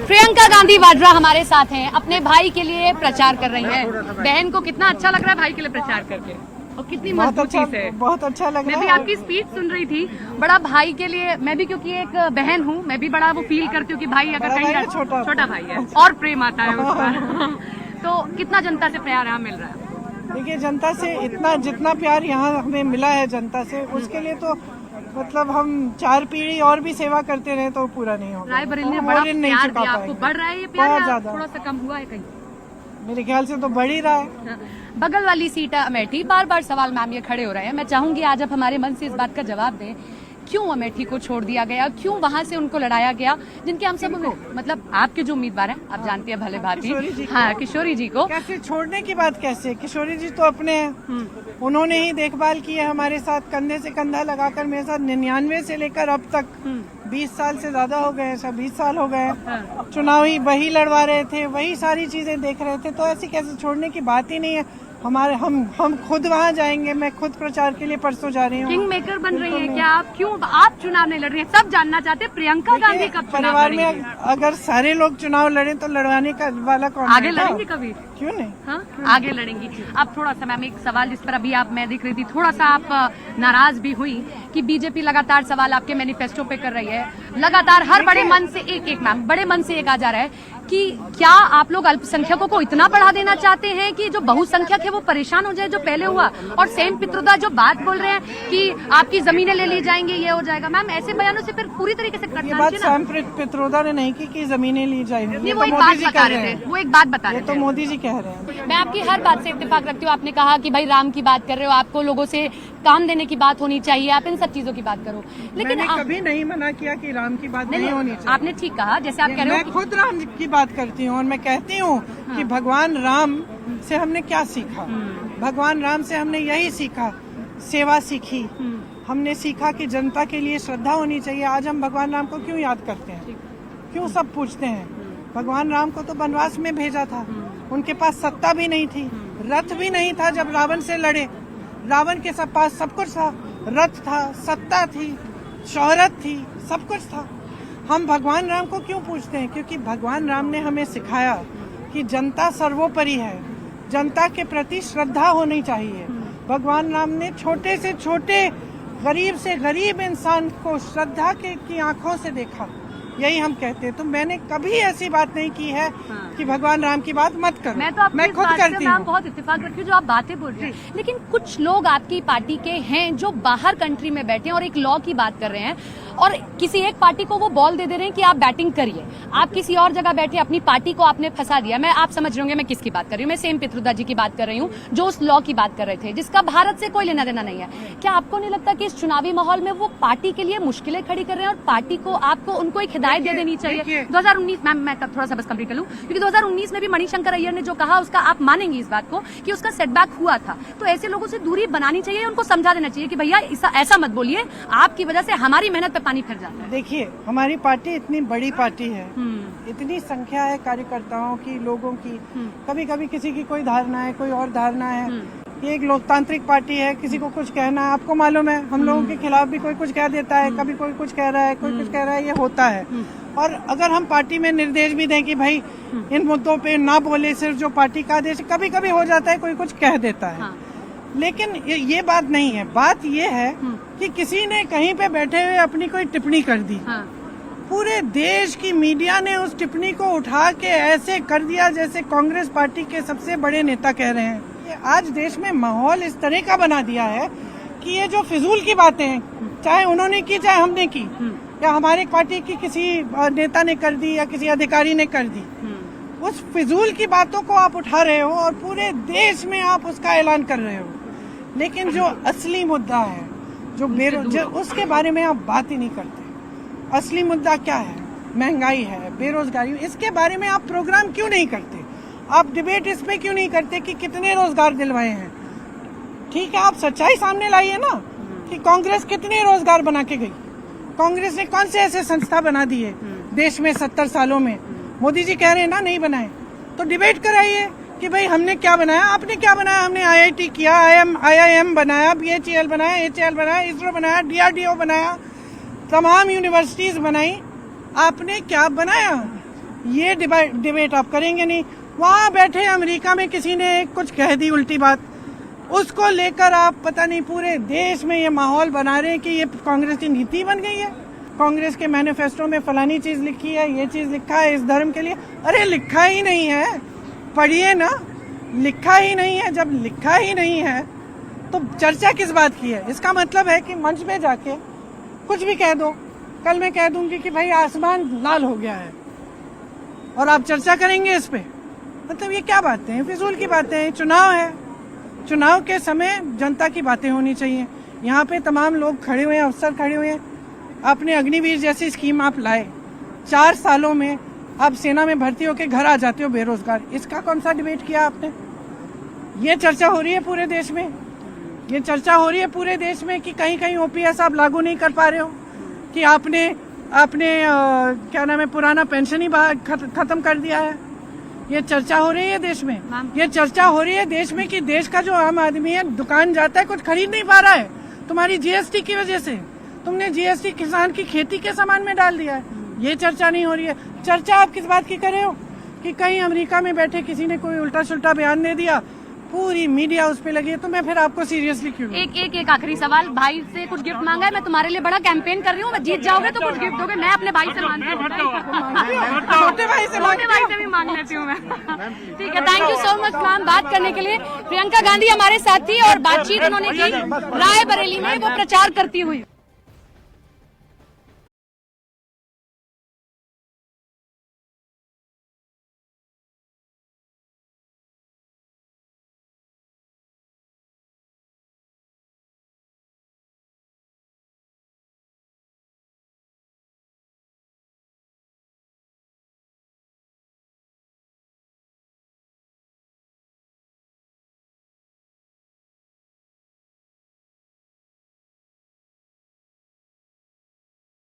प्रियंका गांधी वाड्रा हमारे साथ हैं, अपने भाई के लिए प्रचार कर रही हैं। बहन को कितना अच्छा लग रहा है भाई के लिए प्रचार करके, और कितनी मजबूत चीज है। बहुत अच्छा लग रहा है। मैं भी आपकी स्पीच सुन रही थी, बड़ा भाई के लिए, मैं भी क्योंकि एक बहन हूँ, मैं भी बड़ा वो फील करती हूँ कि भाई अगर कहीं छोटा भाई है और प्रेम आता है उस पर। तो कितना जनता से प्यार यहाँ मिल रहा है? देखिए, जनता से इतना जितना प्यार यहाँ हमें मिला है जनता से, उसके लिए तो मतलब हम 4 पीढ़ी और भी सेवा करते रहे तो पूरा नहीं होगा। रायबरेली ने बड़ा प्यार दिया आपको, बढ़ रहा है ये प्यार बहुत या ज्यादा, थोड़ा सा कम हुआ है कहीं? मेरे ख्याल से तो बढ़ ही रहा है। बगल वाली सीट अमेठी, बार बार सवाल मैम ये खड़े हो रहे हैं, मैं चाहूंगी आज आप हमारे मन से इस बात का जवाब दें, क्यों अमेठी को छोड़ दिया गया, क्यों वहां से उनको लड़ाया गया, जिनके हम सब मतलब आपके जो उम्मीदवार हैं, आप जानते हैं भले भांति, हाँ किशोरी जी को। कैसे छोड़ने की बात कैसे? किशोरी जी तो अपने हैं, उन्होंने ही देखभाल की है हमारे साथ, कंधे से कंधा लगाकर मेरे साथ 99 से लेकर अब तक 20 साल से ज्यादा हो गए, 20 साल हो गए। चुनाव ही वही लड़वा रहे थे, वही सारी चीजें देख रहे थे, तो ऐसी कैसे छोड़ने की बात ही नहीं है। हमारे हम खुद वहाँ जाएंगे, मैं खुद प्रचार के लिए परसों जा रही हूँ। किंग मेकर बन रही है क्या आप? क्यों आप चुनाव नहीं लड़ रही हैं? सब जानना चाहते हैं प्रियंका गांधी कब चुनाव परिवार लड़ेंगी? में अगर सारे लोग चुनाव लड़े तो लड़वाने का वाला कौन? आगे लड़ेंगी कभी? क्यों नहीं? हाँ, आगे लड़ेंगी। अब थोड़ा सा मैम एक सवाल जिस पर अभी आप मैं देख रही थी, थोड़ा सा आप नाराज भी हुई कि बीजेपी लगातार सवाल आपके मैनिफेस्टो पे कर रही है, लगातार हर बड़े मन से एक मैम बड़े मन से एक आ जा रहा है कि क्या आप लोग अल्पसंख्यकों को इतना बढ़ा देना चाहते हैं कि जो बहुसंख्यक है वो परेशान हो जाए, जो पहले हुआ? और सेम पित्रोदा जो बात बोल रहे हैं कि आपकी जमीनें ले ली जाएंगी, ये हो जाएगा, मैम ऐसे बयानों से फिर पूरी तरीके से ये बात सैम पित्रोदा ने नहीं की कि जमीनें ली जाएंगी, वो एक बात बता रहे थे, वो एक बात बता रहे थे, तो मोदी जी कह रहे हैं। मैं आपकी हर बात से इत्तेफाक रखती हूँ। आपने कहा कि भाई राम की बात कर रहे हो, आपको लोगों से काम देने की बात होनी चाहिए, आप इन सब चीजों की बात करो, लेकिन मैंने कभी नहीं मना किया कि राम की बात नहीं होनी चाहिए। आपने ठीक कहा, जैसे आप कह रहे हो। मैं खुद राम की बात करती हूँ और मैं कहती हूँ कि भगवान राम से हमने क्या सीखा। भगवान राम से हमने यही सीखा, सेवा सीखी, हमने सीखा कि जनता के लिए श्रद्धा होनी चाहिए। आज हम भगवान राम को क्यों याद करते हैं, क्यों सब पूछते हैं? भगवान राम को तो वनवास में भेजा था, उनके पास सत्ता भी नहीं थी, रथ भी नहीं था जब रावण से लड़े। रावण के पास सब कुछ था, रथ था, सत्ता थी, शोहरत थी, सब कुछ था। हम भगवान राम को क्यों पूछते हैं? क्योंकि भगवान राम ने हमें सिखाया कि जनता सर्वोपरि है, जनता के प्रति श्रद्धा होनी चाहिए। भगवान राम ने छोटे से छोटे, गरीब से गरीब इंसान को श्रद्धा की आंखों से देखा, यही हम कहते हैं। तो मैंने कभी ऐसी बात नहीं की है कि भगवान राम की बात मत करो। मैं खुद करती हूँ, बहुत इत्तेफाक रखी हूँ जो आप बातें बोल रहे हैं, लेकिन कुछ लोग आपकी पार्टी के हैं जो बाहर कंट्री में बैठे हैं और एक लॉ की बात कर रहे हैं, और किसी एक पार्टी को वो बॉल दे दे रहे हैं कि आप बैटिंग करिए। आप किसी और जगह बैठे, अपनी पार्टी को आपने फंसा दिया। मैं आप समझ रहे होंगे मैं किसकी बात कर रही हूँ, मैं सेम पित्रोदा जी की बात कर रही हूँ, जो उस लॉ की बात कर रहे थे जिसका भारत से कोई लेना देना नहीं है। क्या आपको नहीं लगता कि इस चुनावी माहौल में वो पार्टी के लिए मुश्किलें खड़ी कर रहे हैं, और पार्टी को आपको उनको एक हिदायत दे देनी चाहिए? 2019 मैम, मैं थोड़ा सा बस कंप्लीट कर लूं, क्योंकि 2019 में भी मणिशंकर अय्यर ने जो कहा उसका आप मानेंगे इस बात को कि उसका सेटबैक हुआ था। तो ऐसे लोगों से दूरी बनानी चाहिए, उनको समझा देना चाहिए कि भैया ऐसा मत बोलिए, आपकी वजह से हमारी मेहनत पे पानी फिर जाता है। देखिए, हमारी पार्टी इतनी बड़ी पार्टी है, इतनी संख्या है कार्यकर्ताओं की, लोगों की, कभी कभी किसी की कोई धारणा है, कोई और धारणा है। ये एक लोकतांत्रिक पार्टी है, किसी को कुछ कहना है, आपको मालूम है हम लोगों के खिलाफ भी कोई कुछ कह देता है, कभी कोई कुछ कह रहा है, कोई कुछ कह रहा है, ये होता है। और अगर हम पार्टी में निर्देश भी दें कि भाई इन मुद्दों पे ना बोले, सिर्फ जो पार्टी का आदेश, कभी कभी हो जाता है कोई कुछ कह देता है। लेकिन ये बात नहीं है। बात ये है कि किसी ने कहीं पे बैठे हुए अपनी कोई टिप्पणी कर दी, पूरे देश की मीडिया ने उस टिप्पणी को उठा के ऐसे कर दिया जैसे कांग्रेस पार्टी के सबसे बड़े नेता कह रहे हैं। आज देश में माहौल इस तरह का बना दिया है कि ये जो फिजूल की बातें हैं, चाहे उन्होंने की चाहे हमने की, या हमारे पार्टी की किसी नेता ने कर दी या किसी अधिकारी ने कर दी, उस फिजूल की बातों को आप उठा रहे हो और पूरे देश में आप उसका ऐलान कर रहे हो। लेकिन जो असली मुद्दा है, जो उसके बारे में आप बात ही नहीं करते। असली मुद्दा क्या है? महंगाई है, बेरोजगारी। इसके बारे में आप प्रोग्राम क्यों नहीं करते? आप डिबेट इस पे क्यों नहीं करते कि कितने रोजगार दिलवाए हैं? ठीक है, आप सच्चाई सामने लाइए ना कि कांग्रेस कितने रोजगार बना के गई। कांग्रेस ने कौन से ऐसे संस्था बना दिए देश में 70 सालों में? मोदी जी कह रहे हैं ना नहीं बनाए, तो डिबेट कराइए कि भाई हमने क्या बनाया, आपने क्या बनाया। हमने IIT किया, IIM बनाया, BHEL बनाया, HAL बनाया, इसरो बनाया, DRDO बनाया, तमाम यूनिवर्सिटीज बनाई। आपने क्या बनाया? ये डिबेट आप करेंगे नहीं। वहाँ बैठे अमेरिका में किसी ने कुछ कह दी उल्टी बात, उसको लेकर आप पता नहीं पूरे देश में ये माहौल बना रहे हैं कि ये कांग्रेस की नीति बन गई है। कांग्रेस के मैनिफेस्टो में फलानी चीज लिखी है, ये चीज लिखा है इस धर्म के लिए। अरे लिखा ही नहीं है, पढ़िए ना, लिखा ही नहीं है। जब लिखा ही नहीं है तो चर्चा किस बात की है? इसका मतलब है कि मंच पे जाके कुछ भी कह दो। कल मैं कह दूंगी कि भाई आसमान लाल हो गया है और आप चर्चा करेंगे इस पे। मतलब ये क्या बातें हैं, फिजूल की बातें हैं। चुनाव है, चुनाव के समय जनता की बातें होनी चाहिए। यहाँ पे तमाम लोग खड़े हुए हैं, अफसर खड़े हुए हैं। आपने अग्निवीर जैसी स्कीम आप लाए, 4 सालों में आप सेना में भर्ती होकर घर आ जाते हो बेरोजगार। इसका कौन सा डिबेट किया आपने? ये चर्चा हो रही है पूरे देश में, ये चर्चा हो रही है पूरे देश में कि कहीं कहीं ओपीएस आप लागू नहीं कर पा रहे हो, कि आपने क्या नाम है, पुराना पेंशन ही खत्म कर दिया है। ये चर्चा हो रही है देश में, ये चर्चा हो रही है देश में कि देश का जो आम आदमी है दुकान जाता है, कुछ खरीद नहीं पा रहा है तुम्हारी जीएसटी की वजह से। तुमने जीएसटी किसान की खेती के सामान में डाल दिया है। ये चर्चा नहीं हो रही है। चर्चा आप किस बात की कर रहे हो कि कहीं अमेरिका में बैठे किसी ने कोई उल्टा सुल्टा बयान दे दिया, पूरी मीडिया उस पे लगी है, तो मैं फिर आपको सीरियसली क्यों? एक आखिरी सवाल, भाई से कुछ गिफ्ट मांगा है, मैं तुम्हारे लिए बड़ा कैंपेन कर रही हूँ, मैं जीत जाओगे तो कुछ गिफ्ट दोगे। मैं अपने भाई से मांगती हूँ, छोटे भाई से भी मांग लेती हूँ मैं। ठीक है, thank you so much ma'am बात करने के लिए। प्रियंका गांधी हमारे साथ थी और बातचीत उन्होंने की रायबरेली में वो प्रचार करती हुई।